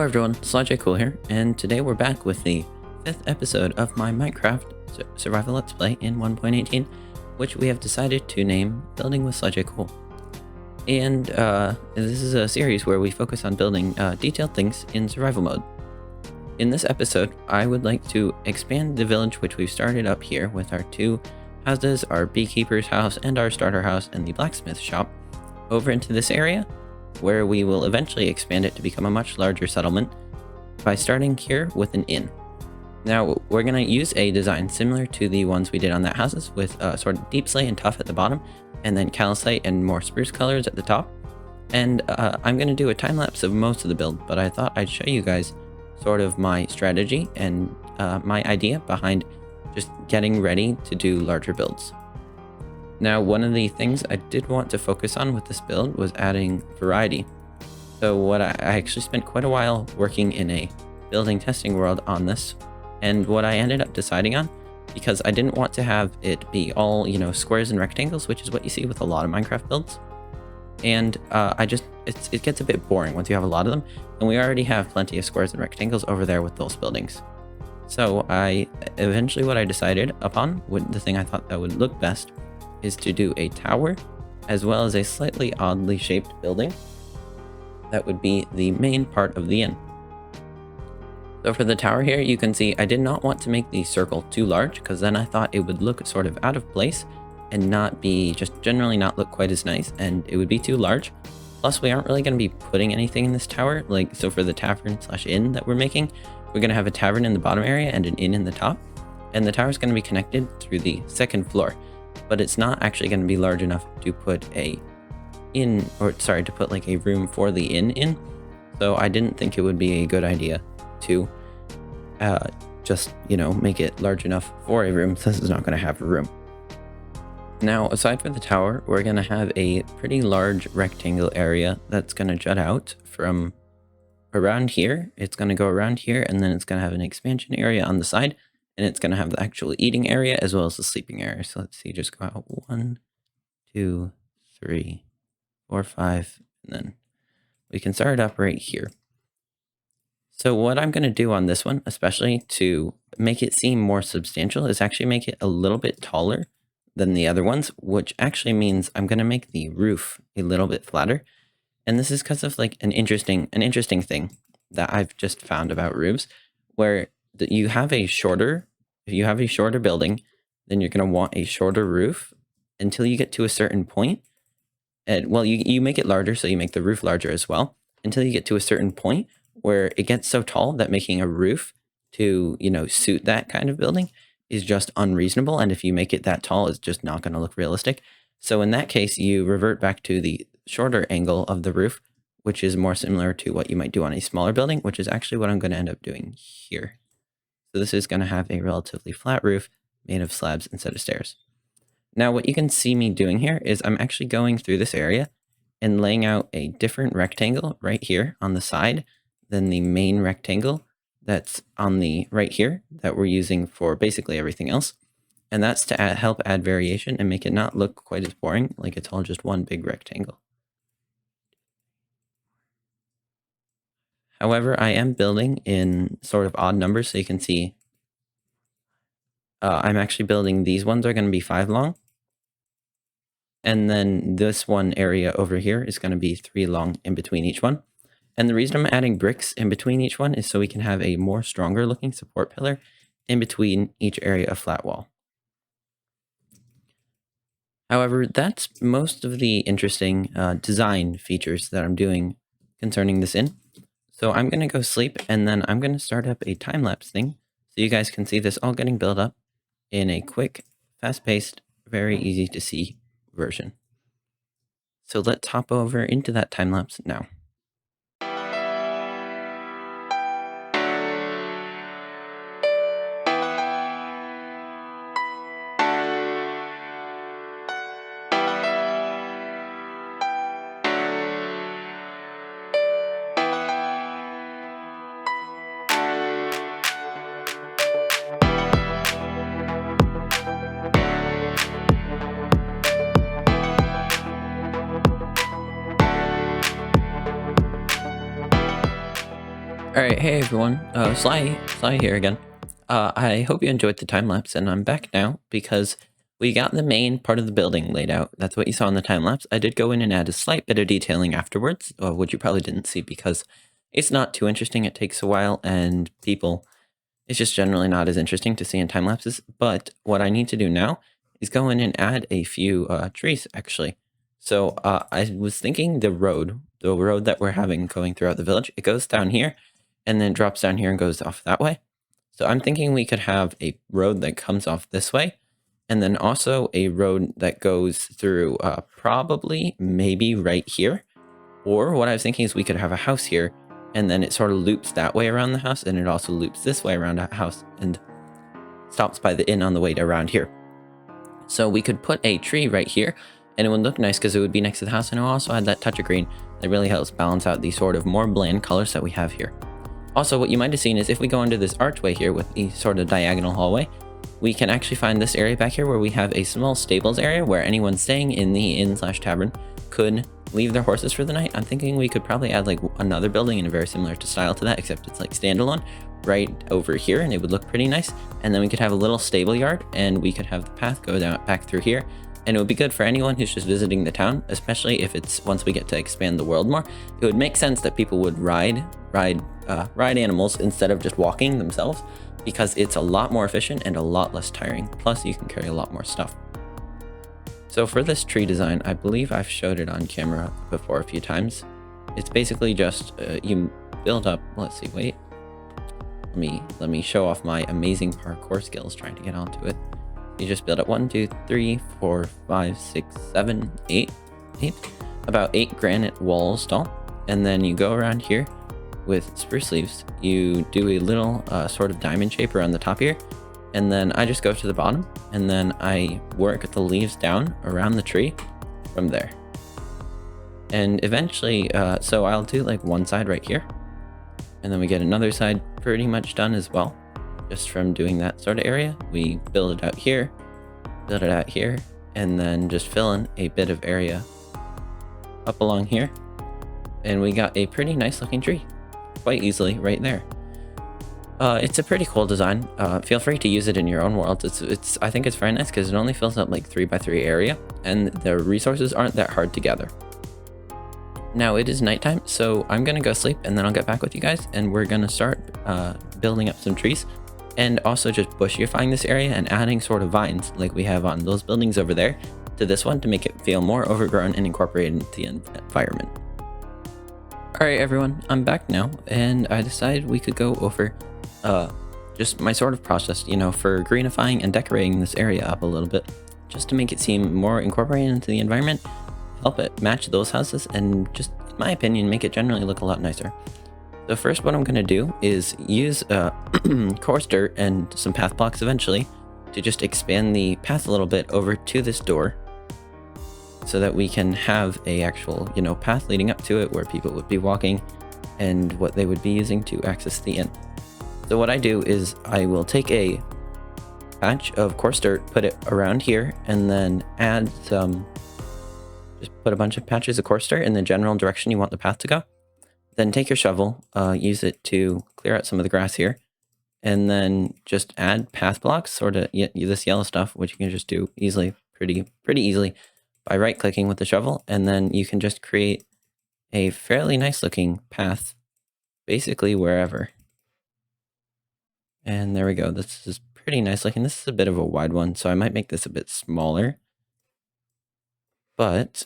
Hello everyone, SlyJCool here, and today we're back with the 5th episode of my Minecraft Survival Let's Play in 1.18, which we have decided to name Building with SlyJCool. And this is a series where we focus on building detailed things in survival mode. In this episode, I would like to expand the village which we've started up here with our 2 houses, our beekeeper's house and our starter house and the blacksmith shop, over into this area, where we will eventually expand it to become a much larger settlement by starting here with an inn. Now, we're going to use a design similar to the ones we did on that houses, with sort of deep slate and tough at the bottom, and then calcite and more spruce colors at the top. And I'm going to do a time lapse of most of the build, but I thought I'd show you guys sort of my strategy and my idea behind just getting ready to do larger builds. Now, one of the things I did want to focus on with this build was adding variety. So what I actually spent quite a while working in a building testing world on this, and what I ended up deciding on, because I didn't want to have it be all, squares and rectangles, which is what you see with a lot of Minecraft builds. And it gets a bit boring once you have a lot of them, and we already have plenty of squares and rectangles over there with those buildings. So what I decided upon, the thing I thought that would look best, is to do a tower as well as a slightly oddly shaped building that would be the main part of the inn. So for the tower here, you can see I did not want to make the circle too large, because then I thought it would look sort of out of place and generally not look quite as nice, and it would be too large. Plus, we aren't really going to be putting anything in this tower. So for the tavern/inn that we're making, we're going to have a tavern in the bottom area and an inn in the top, and the tower is going to be connected through the second floor. But it's not actually going to be large enough to put a room for the inn in. So I didn't think it would be a good idea to make it large enough for a room, since it's not going to have a room. Now, aside from the tower, we're going to have a pretty large rectangle area that's going to jut out from around here. It's going to go around here, and then it's going to have an expansion area on the side. And it's going to have the actual eating area as well as the sleeping area. So let's see, just go out 1, 2, 3, 4, 5, and then we can start up right here. So what I'm going to do on this one, especially to make it seem more substantial, is actually make it a little bit taller than the other ones, which actually means I'm going to make the roof a little bit flatter. And this is because of an interesting thing that I've just found about roofs, where if you have a shorter building, then you're going to want a shorter roof until you get to a certain point. And well, you make it larger, so you make the roof larger as well, until you get to a certain point where it gets so tall that making a roof to, suit that kind of building is just unreasonable. And if you make it that tall, it's just not going to look realistic. So in that case, you revert back to the shorter angle of the roof, which is more similar to what you might do on a smaller building, which is actually what I'm going to end up doing here. So this is going to have a relatively flat roof made of slabs instead of stairs. Now, what you can see me doing here is I'm actually going through this area and laying out a different rectangle right here on the side than the main rectangle that's on the right here that we're using for basically everything else. And that's to help add variation and make it not look quite as boring, like it's all just one big rectangle. However, I am building in sort of odd numbers, so you can see I'm actually building, these ones are going to be 5 long. And then this one area over here is going to be 3 long in between each one. And the reason I'm adding bricks in between each one is so we can have a more stronger looking support pillar in between each area of flat wall. However, that's most of the interesting design features that I'm doing concerning this inn. So I'm going to go sleep, and then I'm going to start up a time-lapse thing so you guys can see this all getting built up in a quick, fast-paced, very easy-to-see version. So let's hop over into that time-lapse now. Alright, hey everyone, Sly here again. I hope you enjoyed the time lapse, and I'm back now because we got the main part of the building laid out. That's what you saw in the time lapse. I did go in and add a slight bit of detailing afterwards, which you probably didn't see because it's not too interesting. It takes a while, and it's just generally not as interesting to see in time lapses. But what I need to do now is go in and add a few trees, actually. So I was thinking the road that we're having going throughout the village, it goes down here and then drops down here and goes off that way. So I'm thinking we could have a road that comes off this way, and then also a road that goes through probably maybe right here. Or what I was thinking is we could have a house here, and then it sort of loops that way around the house, and it also loops this way around the house and stops by the inn on the way around here. So we could put a tree right here, and it would look nice because it would be next to the house, and it will also add that touch of green that really helps balance out the sort of more bland colors that we have here. Also, what you might have seen is if we go into this archway here with the sort of diagonal hallway, we can actually find this area back here where we have a small stables area where anyone staying in the inn/tavern could leave their horses for the night. I'm thinking we could probably add like another building in a very similar style to that, except it's like standalone right over here, and it would look pretty nice. And then we could have a little stable yard, and we could have the path go down back through here. And it would be good for anyone who's just visiting the town, especially if it's once we get to expand the world more. It would make sense that people would ride animals instead of just walking themselves, because it's a lot more efficient and a lot less tiring. Plus, you can carry a lot more stuff. So for this tree design, I believe I've showed it on camera before a few times. It's basically just you build up. Let's see. Wait. Let me show off my amazing parkour skills trying to get onto it. You just build up 1, 2, 3, 4, 5, 6, 7, 8, about 8 granite walls tall, and then you go around here with spruce leaves. You do a little sort of diamond shape around the top here, and then I just go to the bottom, and then I work the leaves down around the tree from there. And eventually, so I'll do like one side right here, and then we get another side pretty much done as well. Just from doing that sort of area, we build it out here, and then just fill in a bit of area up along here, and we got a pretty nice looking tree quite easily right there. It's a pretty cool design. Feel free to use it in your own world. I think it's very nice because it only fills up like 3x3 area, and the resources aren't that hard to gather. Now it is nighttime, so I'm gonna go sleep, and then I'll get back with you guys, and we're gonna start building up some trees, and also just bushifying this area and adding sort of vines like we have on those buildings over there to this one to make it feel more overgrown and incorporated into the environment. Alright everyone, I'm back now, and I decided we could go over just my sort of process, for greenifying and decorating this area up a little bit, just to make it seem more incorporated into the environment, help it match those houses, and just, in my opinion, make it generally look a lot nicer. So first, what I'm going to do is use coarse dirt and some path blocks eventually to just expand the path a little bit over to this door, so that we can have a actual, path leading up to it where people would be walking and what they would be using to access the inn. So what I do is I will take a patch of coarse dirt, put it around here, and then add just put a bunch of patches of coarse dirt in the general direction you want the path to go. Then take your shovel, use it to clear out some of the grass here, and then just add path blocks, sort of this yellow stuff, which you can just do easily, pretty easily, by right-clicking with the shovel, and then you can just create a fairly nice-looking path, basically wherever. And there we go. This is pretty nice looking. This is a bit of a wide one, so I might make this a bit smaller, but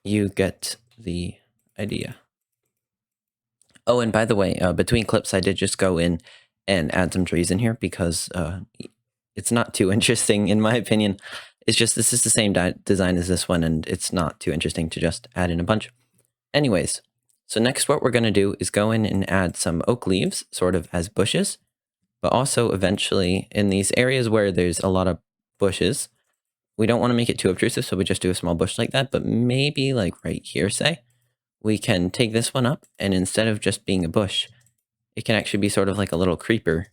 you get the idea. Oh, and by the way, between clips, I did just go in and add some trees in here because it's not too interesting, in my opinion. It's just this is the same design as this one, and it's not too interesting to just add in a bunch. Anyways, so next what we're going to do is go in and add some oak leaves, sort of as bushes, but also eventually in these areas where there's a lot of bushes, we don't want to make it too obtrusive, so we just do a small bush like that, but maybe like right here, say, we can take this one up, and instead of just being a bush, it can actually be sort of like a little creeper.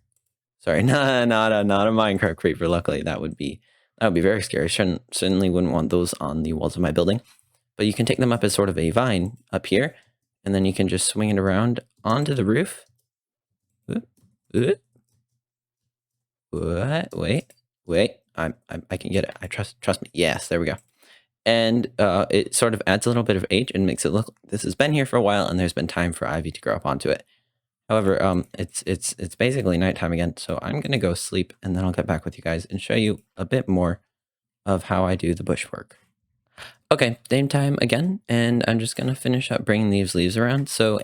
Sorry, not a Minecraft creeper. Luckily, that would be very scary. Certainly wouldn't want those on the walls of my building. But you can take them up as sort of a vine up here, and then you can just swing it around onto the roof What? Wait. I can get it. I trust me. Yes, there we go. And it sort of adds a little bit of age and makes it look this has been here for a while, and there's been time for ivy to grow up onto it. However, it's basically nighttime again, so I'm gonna go sleep, and then I'll get back with you guys and show you a bit more of how I do the bush work. Okay, same time again, and I'm just gonna finish up bringing these leaves around. So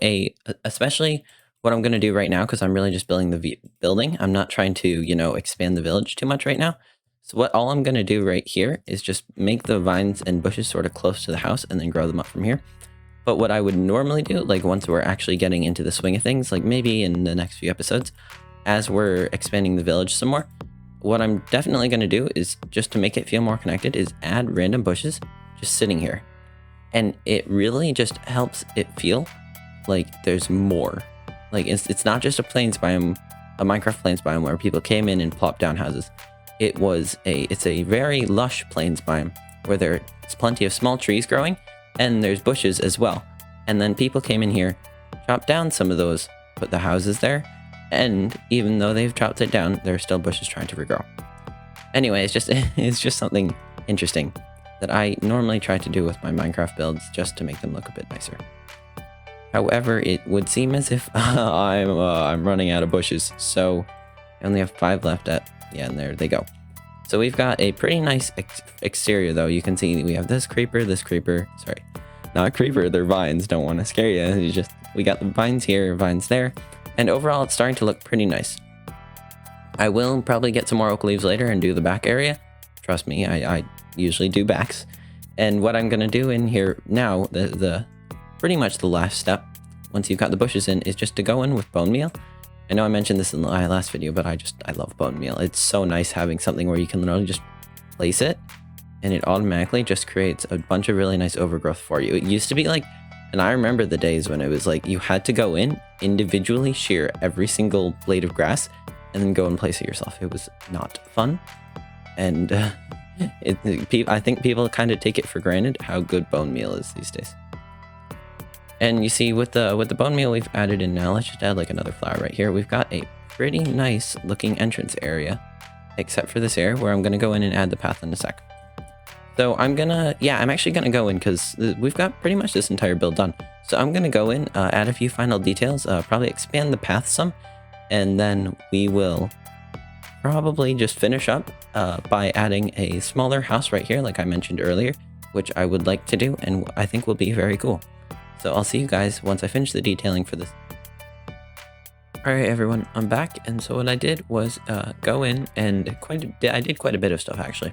especially what I'm gonna do right now, because I'm really just building the building. I'm not trying to, expand the village too much right now. So all I'm gonna do right here is just make the vines and bushes sort of close to the house and then grow them up from here. But what I would normally do, like once we're actually getting into the swing of things, like maybe in the next few episodes, as we're expanding the village some more, what I'm definitely going to do is just to make it feel more connected is add random bushes just sitting here. And it really just helps it feel like there's more. Like it's not just a plains biome, a Minecraft plains biome where people came in and plopped down houses. It's a very lush plains biome where there's plenty of small trees growing and there's bushes as well. And then people came in here, chopped down some of those, put the houses there, and even though they've chopped it down, there are still bushes trying to regrow. Anyway, it's just something interesting that I normally try to do with my Minecraft builds just to make them look a bit nicer. However, it would seem as if I'm running out of bushes, so I only have 5 left and there they go. So we've got a pretty nice exterior though. You can see we have this creeper, sorry, not creeper, they're vines, don't want to scare you. We got the vines here, vines there, and overall it's starting to look pretty nice. I will probably get some more oak leaves later and do the back area. Trust me, I usually do backs. And what I'm gonna do in here now, the pretty much the last step, once you've got the bushes in, is just to go in with bone meal. I know I mentioned this in the last video, but I love bone meal. It's so nice having something where you can literally just place it and it automatically just creates a bunch of really nice overgrowth for you. It used to be like, and I remember the days when it was like you had to go in, individually shear every single blade of grass, and then go and place it yourself. It was not fun. And I think people kind of take it for granted how good bone meal is these days. And you see with the bone meal we've added in now, let's just add like another flower right here. We've got a pretty nice looking entrance area, except for this area where I'm going to go in and add the path in a sec. So I'm actually going to go in because we've got pretty much this entire build done. So I'm going to go in, add a few final details, probably expand the path some, and then we will probably just finish up by adding a smaller house right here, like I mentioned earlier, which I would like to do, and I think will be very cool. So I'll see you guys once I finish the detailing for this. Alright everyone, I'm back, and so what I did was go in and I did quite a bit of stuff actually.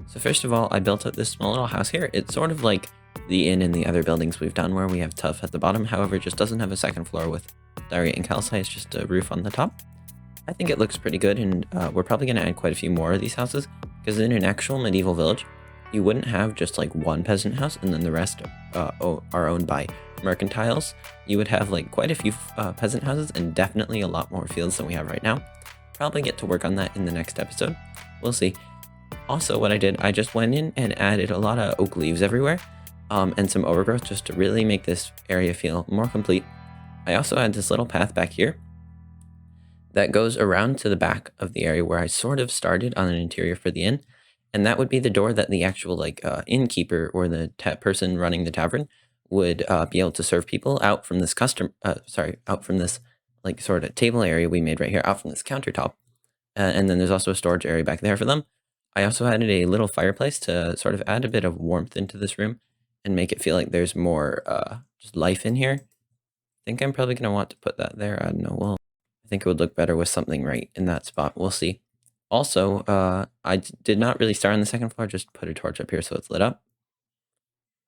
So first of all, I built up this small little house here. It's sort of like the inn in the other buildings we've done where we have tuff at the bottom, however it just doesn't have a second floor with diorite and calcite, it's just a roof on the top. I think it looks pretty good, and we're probably going to add quite a few more of these houses, because in an actual medieval village, you wouldn't have just like one peasant house and then the rest are owned by mercantiles. You would have like quite a few peasant houses and definitely a lot more fields than we have right now. Probably get to work on that in the next episode. We'll see. Also, what I did, I just went in and added a lot of oak leaves everywhere and some overgrowth just to really make this area feel more complete. I also had this little path back here that goes around to the back of the area where I sort of started on an interior for the inn. And that would be the door that the actual innkeeper or the person running the tavern would be able to serve people out from this out from this like sort of table area we made right here, out from this countertop. And then there's also a storage area back there for them. I also added a little fireplace to sort of add a bit of warmth into this room and make it feel like there's more just life in here. I think I'm probably going to want to put that there. I don't know. Well, I think it would look better with something right in that spot. We'll see. Also, I did not really start on the second floor, just put a torch up here so it's lit up.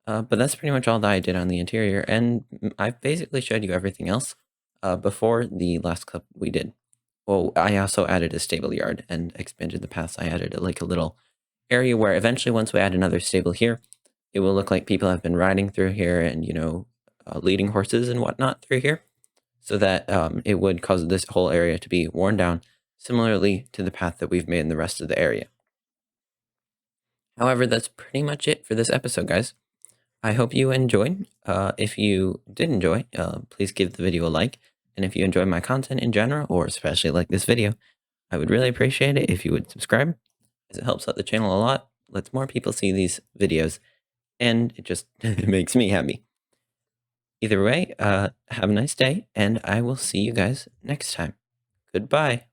But that's pretty much all that I did on the interior, and I've basically showed you everything else before the last clip we did. Well, I also added a stable yard and expanded the paths. I added like a little area where eventually once we add another stable here, it will look like people have been riding through here and, leading horses and whatnot through here, so that it would cause this whole area to be worn down, similarly to the path that we've made in the rest of the area. However, that's pretty much it for this episode, guys. I hope you enjoyed. If you did enjoy, please give the video a like. And if you enjoy my content in general, or especially like this video, I would really appreciate it if you would subscribe, as it helps out the channel a lot, lets more people see these videos, and it just makes me happy. Either way, have a nice day, and I will see you guys next time. Goodbye.